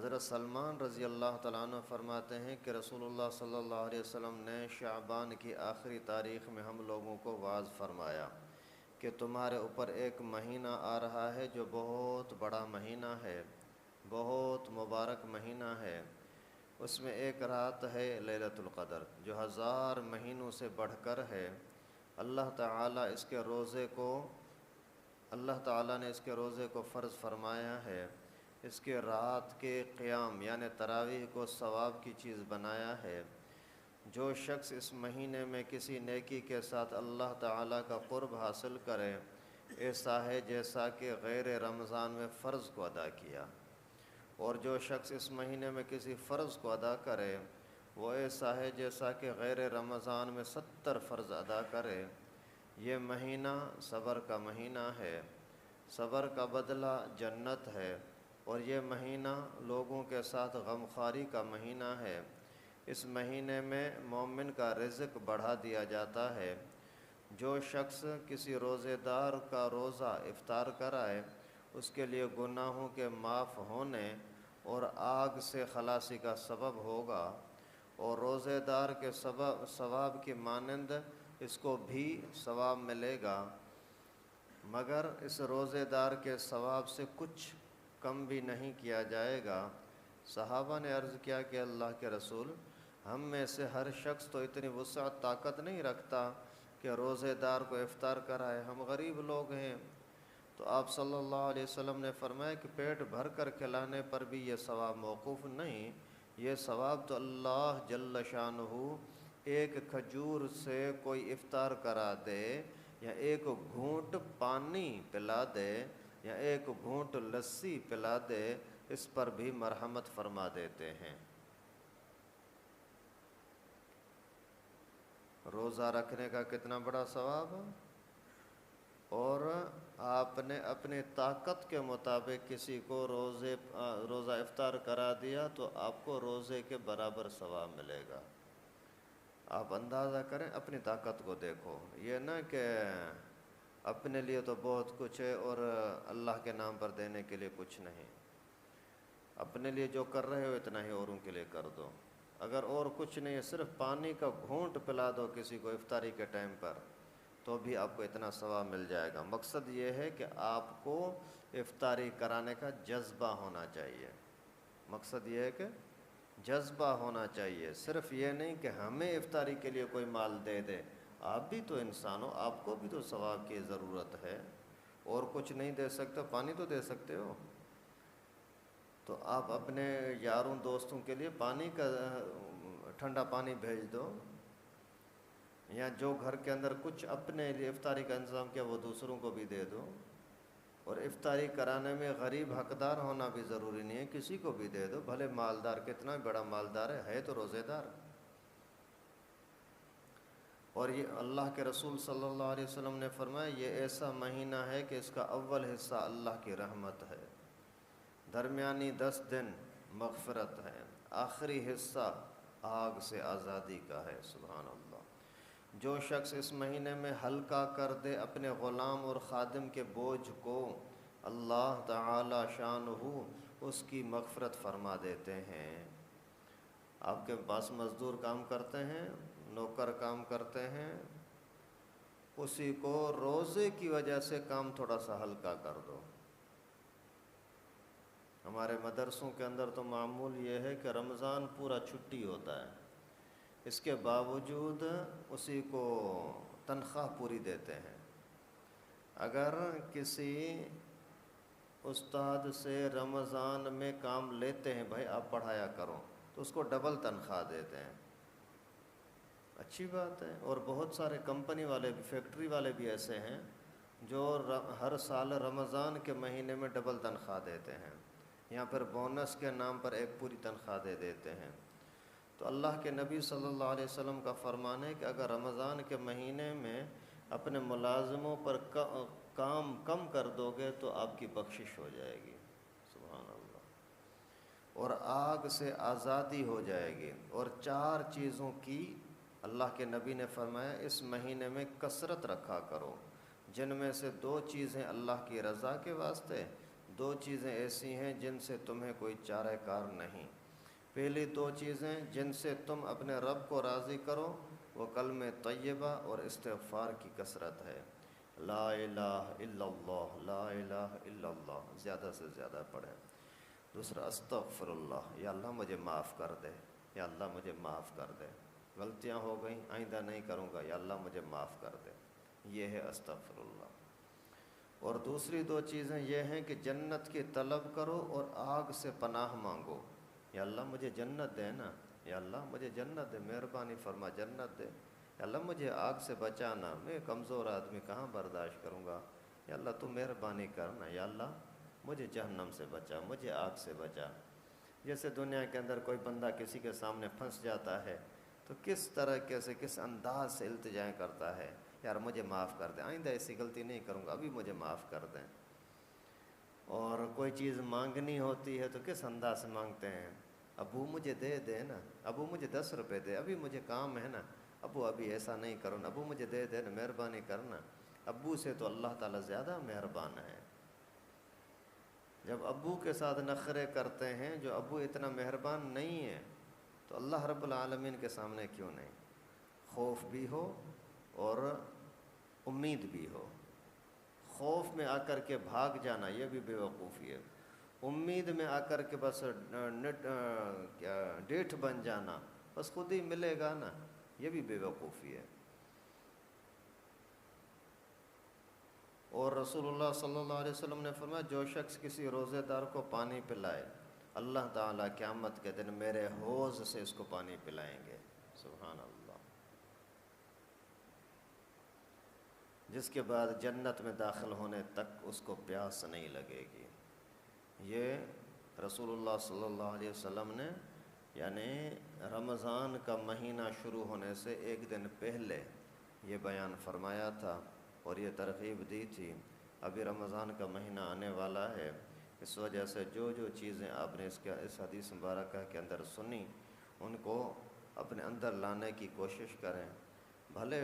حضرت سلمان رضی اللہ تعالیٰ عنہ فرماتے ہیں کہ رسول اللہ صلی اللہ علیہ وسلم نے شعبان کی آخری تاریخ میں ہم لوگوں کو واعظ فرمایا کہ تمہارے اوپر ایک مہینہ آ رہا ہے جو بہت بڑا مہینہ ہے، بہت مبارک مہینہ ہے۔ اس میں ایک رات ہے لیلۃ القدر جو 1000 مہینوں سے بڑھ کر ہے۔ اللہ تعالیٰ نے اس کے روزے کو فرض فرمایا ہے، اس کے رات کے قیام یعنی تراویح کو ثواب کی چیز بنایا ہے۔ جو شخص اس مہینے میں کسی نیکی کے ساتھ اللہ تعالیٰ کا قرب حاصل کرے، ایسا ہے جیسا کہ غیر رمضان میں فرض کو ادا کیا، اور جو شخص اس مہینے میں کسی فرض کو ادا کرے وہ ایسا ہے جیسا کہ غیر رمضان میں 70 فرض ادا کرے۔ یہ مہینہ صبر کا مہینہ ہے، صبر کا بدلہ جنت ہے، اور یہ مہینہ لوگوں کے ساتھ غمخواری کا مہینہ ہے۔ اس مہینے میں مومن کا رزق بڑھا دیا جاتا ہے۔ جو شخص کسی روزے دار کا روزہ افطار کرائے اس کے لیے گناہوں کے معاف ہونے اور آگ سے خلاصی کا سبب ہوگا، اور روزے دار کے ثواب کی مانند اس کو بھی ثواب ملے گا، مگر اس روزے دار کے ثواب سے کچھ کم بھی نہیں کیا جائے گا۔ صحابہ نے عرض کیا کہ اللہ کے رسول، ہم میں سے ہر شخص تو اتنی وسعت طاقت نہیں رکھتا کہ روزے دار کو افطار کرائے، ہم غریب لوگ ہیں۔ تو آپ صلی اللہ علیہ وسلم نے فرمایا کہ پیٹ بھر کر کھلانے پر بھی یہ ثواب موقوف نہیں، یہ ثواب تو اللہ جل شانہ ایک کھجور سے کوئی افطار کرا دے، یا ایک گھونٹ پانی پلا دے، یا ایک گھونٹ لسی پلا دے، اس پر بھی مرحمت فرما دیتے ہیں۔ روزہ رکھنے کا کتنا بڑا ثواب، اور آپ نے اپنی طاقت کے مطابق کسی کو روزہ افطار کرا دیا تو آپ کو روزے کے برابر ثواب ملے گا۔ آپ اندازہ کریں، اپنی طاقت کو دیکھو، یہ نہ کہ اپنے لیے تو بہت کچھ ہے اور اللہ کے نام پر دینے کے لیے کچھ نہیں۔ اپنے لیے جو کر رہے ہو اتنا ہی اوروں کے لیے کر دو۔ اگر اور کچھ نہیں ہے، صرف پانی کا گھونٹ پلا دو کسی کو افطاری کے ٹائم پر، تو بھی آپ کو اتنا ثواب مل جائے گا۔ مقصد یہ ہے کہ آپ کو افطاری کرانے کا جذبہ ہونا چاہیے۔ مقصد یہ ہے کہ جذبہ ہونا چاہیے، صرف یہ نہیں کہ ہمیں افطاری کے لیے کوئی مال دے دے۔ آپ بھی تو انسان ہو، آپ کو بھی تو ثواب کی ضرورت ہے، اور کچھ نہیں دے سکتے پانی تو دے سکتے ہو، تو آپ اپنے یاروں دوستوں کے لیے پانی کا ٹھنڈا پانی بھیج دو، یا جو گھر کے اندر کچھ اپنے لیے افطاری کا انتظام کیا وہ دوسروں کو بھی دے دو۔ اور افطاری کرانے میں غریب حقدار ہونا بھی ضروری نہیں ہے، کسی کو بھی دے دو، بھلے مالدار کتنا بڑا مالدار ہے تو روزے دار۔ اور یہ اللہ کے رسول صلی اللہ علیہ وسلم نے فرمایا یہ ایسا مہینہ ہے کہ اس کا اول حصہ اللہ کی رحمت ہے، درمیانی 10 دن مغفرت ہے، آخری حصہ آگ سے آزادی کا ہے۔ سبحان اللہ۔ جو شخص اس مہینے میں ہلکا کر دے اپنے غلام اور خادم کے بوجھ کو، اللہ تعالی شانہ اس کی مغفرت فرما دیتے ہیں۔ آپ کے پاس مزدور کام کرتے ہیں، نوکر کام کرتے ہیں، اسی کو روزے کی وجہ سے کام تھوڑا سا ہلکا کر دو۔ ہمارے مدرسوں کے اندر تو معمول یہ ہے کہ رمضان پورا چھٹی ہوتا ہے، اس کے باوجود اسی کو تنخواہ پوری دیتے ہیں۔ اگر کسی استاد سے رمضان میں کام لیتے ہیں، بھائی آپ پڑھایا کرو، تو اس کو ڈبل تنخواہ دیتے ہیں۔ اچھی بات ہے۔ اور بہت سارے کمپنی والے بھی، فیکٹری والے بھی ایسے ہیں جو ہر سال رمضان کے مہینے میں ڈبل تنخواہ دیتے ہیں، یا پھر بونس کے نام پر ایک پوری تنخواہ دے دیتے ہیں۔ تو اللہ کے نبی صلی اللہ علیہ وسلم کا فرمان ہے کہ اگر رمضان کے مہینے میں اپنے ملازموں پر کام کم کر دو گے تو آپ کی بخشش ہو جائے گی۔ سبحان اللہ۔ اور آگ سے آزادی ہو جائے گی۔ اور 4 چیزوں کی اللہ کے نبی نے فرمایا اس مہینے میں کثرت رکھا کرو، جن میں سے 2 چیزیں اللہ کی رضا کے واسطے، دو چیزیں ایسی ہیں جن سے تمہیں کوئی چارہ کار نہیں۔ پہلی دو چیزیں جن سے تم اپنے رب کو راضی کرو وہ کلمہ طیبہ اور استغفار کی کثرت ہے۔ لا الہ الا اللہ، لا الہ الا اللہ زیادہ سے زیادہ پڑھیں۔ دوسرا استغفر اللہ، یا اللہ مجھے معاف کر دے، یا اللہ مجھے معاف کر دے، غلطیاں ہو گئیں آئندہ نہیں کروں گا، یا اللہ مجھے معاف کر دے، یہ ہے استغفر اللہ۔ اور دوسری دو چیزیں یہ ہیں کہ جنت کی طلب کرو اور آگ سے پناہ مانگو۔ یا اللہ مجھے جنت دے نا، یا اللہ مجھے جنت دے، مہربانی فرما جنت دے، یا اللہ مجھے آگ سے بچانا، میں کمزور آدمی کہاں برداشت کروں گا، یا اللہ تو مہربانی کرنا، یا اللہ مجھے جہنم سے بچا، مجھے آگ سے بچا۔ جیسے دنیا کے اندر کوئی بندہ کسی کے سامنے پھنس جاتا ہے تو کس طرح سے کس انداز سے التجائیں کرتا ہے، یار مجھے معاف کر دیں، آئندہ ایسی غلطی نہیں کروں گا، ابھی مجھے معاف کر دیں۔ اور کوئی چیز مانگنی ہوتی ہے تو کس انداز سے مانگتے ہیں، ابو مجھے دے دے نا، ابو مجھے 10 روپے دے، ابھی مجھے کام ہے نا، ابو ابھی ایسا نہیں کرو نا، ابو مجھے دے دے نا، مہربانی کرنا۔ ابو سے تو اللہ تعالیٰ زیادہ مہربان ہے۔ جب ابو کے ساتھ نخرے کرتے ہیں، جو ابو اتنا مہربان نہیں ہے، تو اللہ رب العالمین کے سامنے کیوں نہیں؟ خوف بھی ہو اور امید بھی ہو۔ خوف میں آ کر کے بھاگ جانا یہ بھی بے وقوفی ہے، امید میں آ کر کے بس ڈیٹھ بن جانا، بس خود ہی ملے گا نا، یہ بھی بے وقوفی ہے۔ اور رسول اللہ صلی اللہ علیہ وسلم نے فرمایا جو شخص کسی روزے دار کو پانی پلائے، اللہ تعالیٰ قیامت کے دن میرے حوض سے اس کو پانی پلائیں گے۔ سبحان اللہ۔ جس کے بعد جنت میں داخل ہونے تک اس کو پیاس نہیں لگے گی۔ یہ رسول اللہ صلی اللہ علیہ وسلم نے یعنی رمضان کا مہینہ شروع ہونے سے ایک دن پہلے یہ بیان فرمایا تھا اور یہ ترغیب دی تھی۔ ابھی رمضان کا مہینہ آنے والا ہے، اس وجہ سے جو چیزیں آپ نے اس حدیث مبارکہ کے اندر سنی ان کو اپنے اندر لانے کی کوشش کریں، بھلے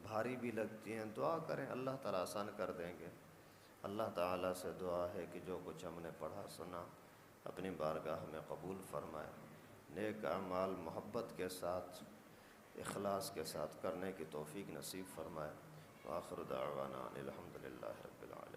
بھاری بھی لگتی ہیں، دعا کریں، اللہ تعالیٰ آسان کر دیں گے۔ اللہ تعالیٰ سے دعا ہے کہ جو کچھ ہم نے پڑھا سنا اپنی بارگاہ میں قبول فرمائے، نیک اعمال محبت کے ساتھ اخلاص کے ساتھ کرنے کی توفیق نصیب فرمائے۔ وآخر دعوانا الحمدللہ رب العالمین۔